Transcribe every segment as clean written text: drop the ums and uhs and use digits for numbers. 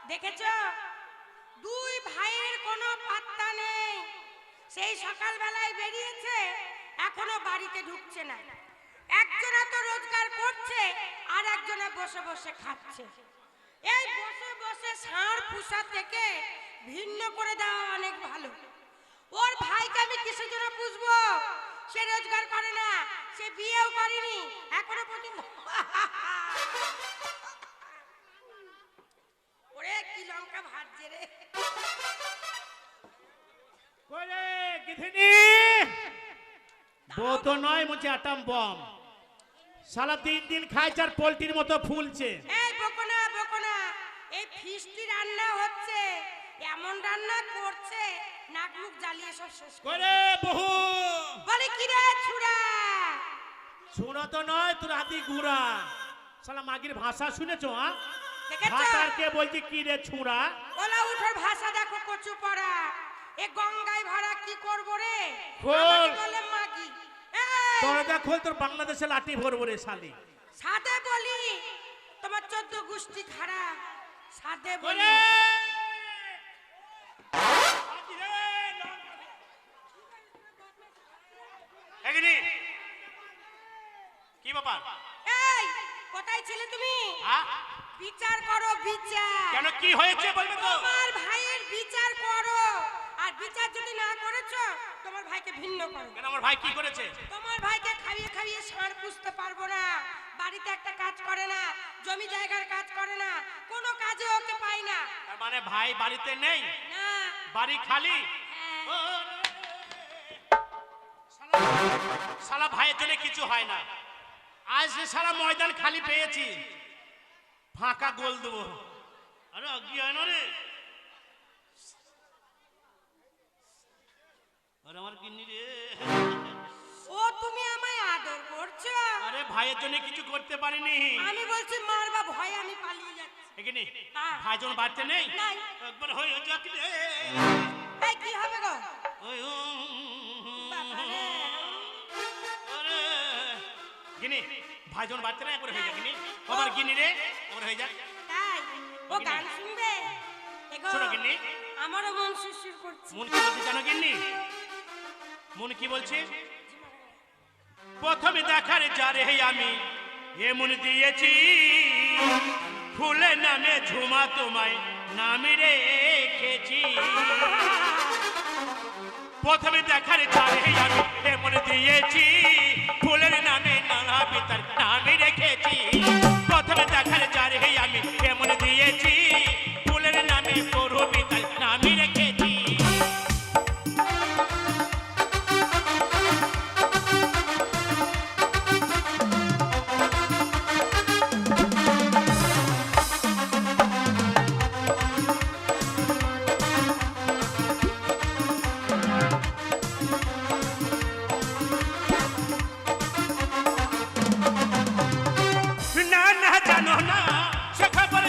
দেখেছো দুই ভাইয়ের কোনো পাত্তা নেই। সেই সকালবেলায় বেরিয়েছে, এখনো বাড়িতে ঢুকছে না। একজনা তো রোজগার করছে আর একজনা বসে বসে খাচ্ছে। এই বসে বসে ষাঁড় পুষা থেকে ভিন্ন করে দেওয়া অনেক ভালো। ওর ভাইকে আমি কিসের জন্য পুষবো? সে রোজগার করে না, সে বিয়েও করেনি এখনো পর্যন্ত। ওরে কি লঙ্কা ভাজছে রে। ওরে গিধিনি বউ তো নয়, মুছে আটাম বম। সালা 3 দিন খাইছে আর পোল্ট্রির মতো ফুলছে। এই বকনা বকনা, এই ফিস্টি রান্না হচ্ছে, এমন রান্না করছে নাক মুখ জ্বালিয়ে সব শেষ করে। ওরে বহু বলে কি রে ছুড়া? ছুড়ো তো নয়, তোর হাতি গুড়া। সালা মাগির ভাষা শুনেছো? দেখেছো? ভাতারকে বলছি কি রে ছুড়া? ওলা উঠোর ভাষা দেখো কচু পড়া। এ গঙ্গায় ভরা কি করব রে? খোল। আমাকে বলে মাগি। এই তোর দেখো তোর বাংলাদেশে লাঠি ভরবো রে শালি। সাদে বলি তোমার 14 গোষ্ঠী খারাপ। সাদে বলি ওরে এগিনি কি ব্যাপার? এই কোথায় ছিলে তুমি? বিচার করো বিচার। কেন কি হয়েছে বলবে তো? তোমার ভাইয়ের বিচার করো, আর বিচার যদি না করেছো তোমার ভাইকে ভিন্ন করো। কেন আমার ভাই কি করেছে? তোমার ভাইকে খাইয়ে খাইয়ে ষাঁড় পুষতে পারবো না। বাড়িতে একটা কাজ করে না, জমি জায়গার কাজ করে না, কোনো কাজে ওকে পাই না। তার মানে ভাই বাড়িতে নেই, না বাড়ি খালি। হ্যাঁ। শালা ভাইয়ের জন্য কিছু হয় না। আজ সে সারা ময়দান খালি পেয়েছি, ফাঁকা গোল দেবো। আরে অজ্ঞি হয় না রে। আরে আমার গিন্নি রে। ও তুমি আমায় আদর করছো? আরে ভাইয়ের জন্য কিছু করতে পারিনি। আমি বলছি মারবা ভয়ে আমি পালিয়ে যাচ্ছি। এখানে হ্যাঁ। ভাই যখন বাড়তে নেই, নাই। একবার হয়ে যাক রে। এই কি হবে গো? ওই বাবা রে। আরে গিনি ভাই যখন বাড়তে নেই একবার হয়ে যাক। গিনি আবার গিনি রে একবার হয়ে যাক। তাই ও গান শুনবে? এগো শোনো গিন্নি, আমারও মন শিরশির করছে। মন কি বলছে জানো গিন্নি? মন কি বলছে? প্রথমে দেখার যারে আমি এমন দিয়েছি, ফুলে নামে ঝুমা তোমায় নামে রেখেছি। প্রথমে দেখার যারে আমি এমন দিয়েছি, ফুলের নামে নানা পিতার নামে রেখেছি। প্রথমে দেখার যারে আমি এমন দিয়েছি, ফুলের নামে পড়ো পিতার নামে রেখেছি। না না জানো না সে খবর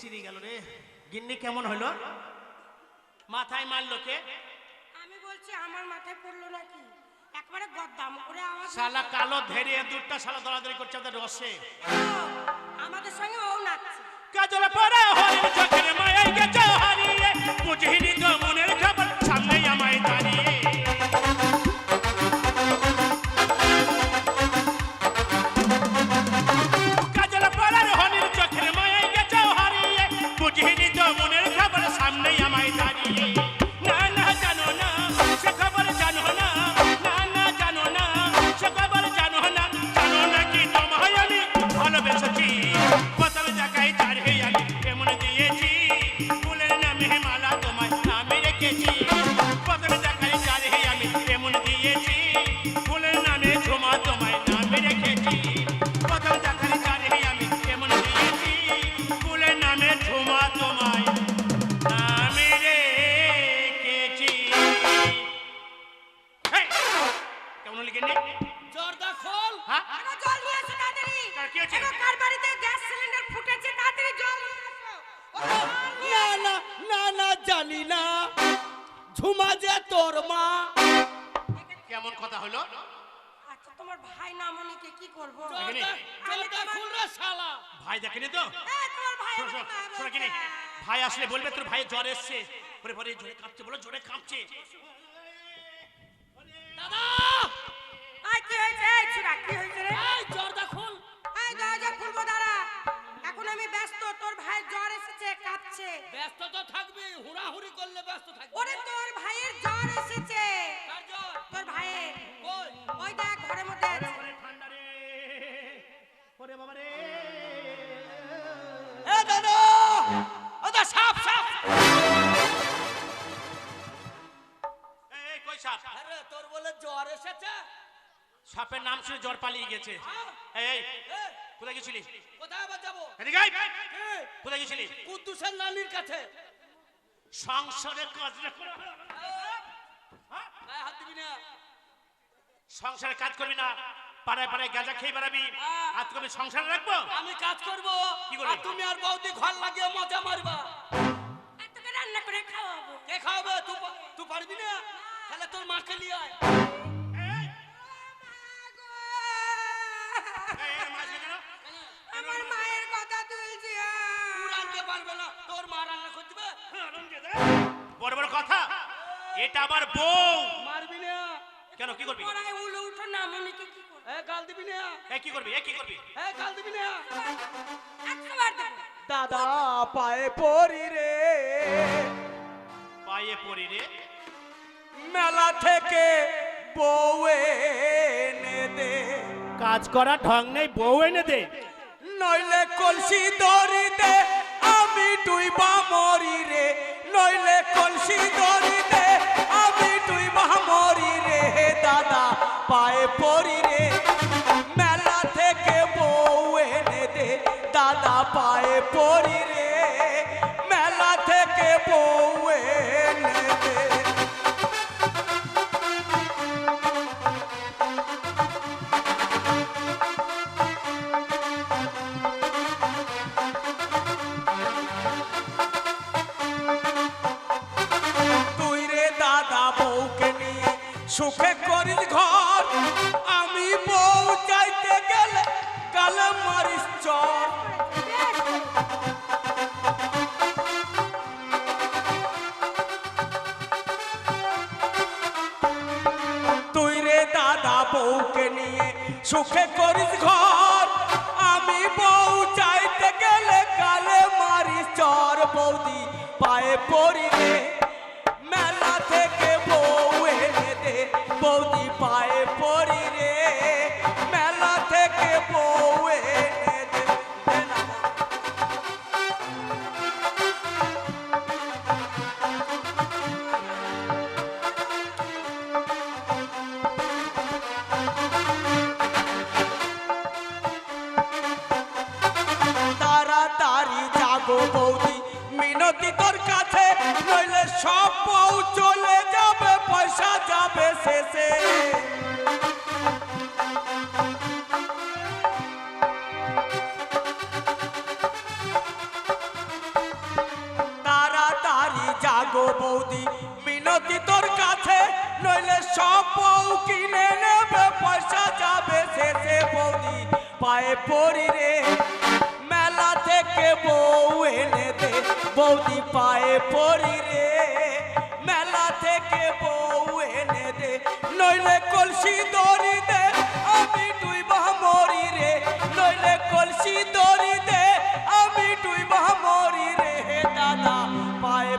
চিরি গেল রে। গিন্নি কেমন হলো? মাথায় মারলো কে? আমি বলছি আমার মাথায় পড়লো নাকি? একবারে গদ্দাম করে আওয়াজ। শালা কালো ধেরিয়ে দুধটা শালা দরাদরি করছে আমাদের রসে। ও, আমাদের সঙ্গে ও নাচছে। কাজল পরে হরিণ চোখের মায়ায় গেছে হারিয়ে, বুঝিনি তো মনের খবর সামনে আমায় দাঁড়িয়ে। কাজল পরে হরিণ চোখের মায়ায় গেছে হারিয়ে, বুঝিনি তো মনের খবর সামনে আমায় দাঁড়িয়ে। না না জানো না সে খবর জানো না, না না জানো না সে খবর জানো না, জানো না কি তোমায় আমি ভালোবেসেছি। প্রথমে দেখাই তার হয়ে আমি এমন দিয়েছি, ফুলের নামে মালা তোমায় নামে রেখেছি। প্রথমে দেখাই তার হয়ে আমি এমন দিয়েছি, ফুলের নামে ঝুমা তোমায় নামে রেখেছি। প্রথমে দেখাই তার হয়ে আমি এমন দিয়েছি, ফুলের নামে ঝুমা তোমায় নামে রেখেছি। হেই, কেমন লিখে নে? জর্দা খোল। হ্যাঁ, এগো জল নিয়ে এসো তাড়াতাড়ি। কি হয়েছে? এগো কার বাড়িতে গ্যাস সিলিন্ডার ফুটেছে, তাড়াতাড়ি জল নিয়ে এসো। ও, না না না না জানি না, ঝুমা যে তোর মা। কেমন কথা হলো? আচ্ছা তোমার ভাই নামনিকে কি করব? এখানে? জর্দা খোল রে শালা। ভাই দেখেনি তো? তোমার ভাই শোনো, শোনো, শোনো কিনি, ভাই আসলে বলবে তোর ভাইয়ের জ্বর এসছে, পরে পরে জোরে কাঁপছে, বলো জোরে কাঁপছে। দাদা আয় কি হয়েছে? এই ছুরা কি হয়েছে রে? এই জর্দা খোল। এই দরজা খুলবো দাঁড়া। এখন আমি ব্যস্ত, তোর ভাই জ্বর এসেছে, কাঁপছে। ব্যস্ত তো থাকবি, হুড়াহুড়ি করলে ব্যস্ত থাকবি। ওরে তোর ভাইয়ের জ্বর এসেছে। কার জ্বর? তোর ভাইয়ের। কই? ওই দেখ ঘরের মধ্যে আছে। ওরে ঠান্ডা রে, ওরে বাবা রে। এ দাদা, ওটা সাপ সাপ। এই কই সাপ? আরে তোর বলে জ্বর এসেছে? সাপের নাম শুনে জ্বর পালিয়ে গেছে। এই এই, এ, কোথায় গেছিলি? কোথায় আবার যাবো? এদিকে আয়। এ, কোথায় গেছিলি? কুদ্দুসের নানির কাছে। সংসারে কাজ না করে, গায়ে হাত দিবি না। সংসারে কাজ করবি না, পাড়ায় পাড়ায় গাঁজা খেয়ে বেড়াবি, আর তোকে আমি সংসারে রাখবো? আমি কাজ করবো, কি করবি? আর তুমি আর বৌদি ঘর লাগিয়ে মজা মারবা। আর তোকে রান্না করে খাওয়াবো। কে খাওয়াবে? তুই পারবি না? তাহলে তোর মাকে নিয়ে আয়। এই, এই, মাছ কেন? আমার মায়ের কথা তুলছি। তুই রাঁধতে পারবে না, তোর মা রান্না করে দিবে। বড় বড় কথা, এটা আমার বউ। মারবি না। কেন, কি করবি? পড়ায় উলো উঠো নামনিকে কি করবো? এ গাল দিবি না। এই কি করবি? এই কি করবি? এ গাল দিবি না। একবার দেবো। দাদা পায়ে পড়ি রে, পায়ে পড়ি রে। মেলা থেকে বউ এনে দে, কাজ করা ঢং নেই, বউ এনে দে। নইলে কলসি দড়ি দে, আমি ডুইবা মরি রে। নইলে কলসি দড়ি দে, আমি ডুইবা মরি রে। দাদা পায়ে পড়ি রে, মেলা থেকে বউ এনে দে। দাদা পায়ে পড়ি রে, মেলা থেকে বউ এনে দে। তুই রে দাদা বউকে নিয়ে সুখে করিস ঘর, আমি বউ চাইতে গেলে গালে মারিস চর। তুই রে দাদা বউকে নিয়ে সুখে করিস ঘর, আমি বউ চাইতে গেলে গালে মারিস চর। বৌদি পায়ে পড়ি রে, মেলা থেকে বউ এনে দে। বৌদি পায়ে পড়ি রে, মেলা থেকে বউ এনে দে। দে না। তাড়াতাড়ি জাগো বৌদি, মিনতি তোর কাছে, নইলে সব বউ চলে যাবে, পয়সা যাবে শেষে। বৌদি মিনতি তোর কাছে, নইলে সব বউ কিনে নেবে, পয়সা যাবে শেষে বৌদি পায়ে পড়ি রে। মেলা থেকে বউ এনে দে বৌদি পায়ে পড়ি রে, মেলা থেকে বউ এনে দে, নইলে কলসি দড়ি দে আমি ডুইবা মরি রে, নইলে কলসি দড়ি দে আমি ডুইবা মরি রে। হে দাদা পায়ে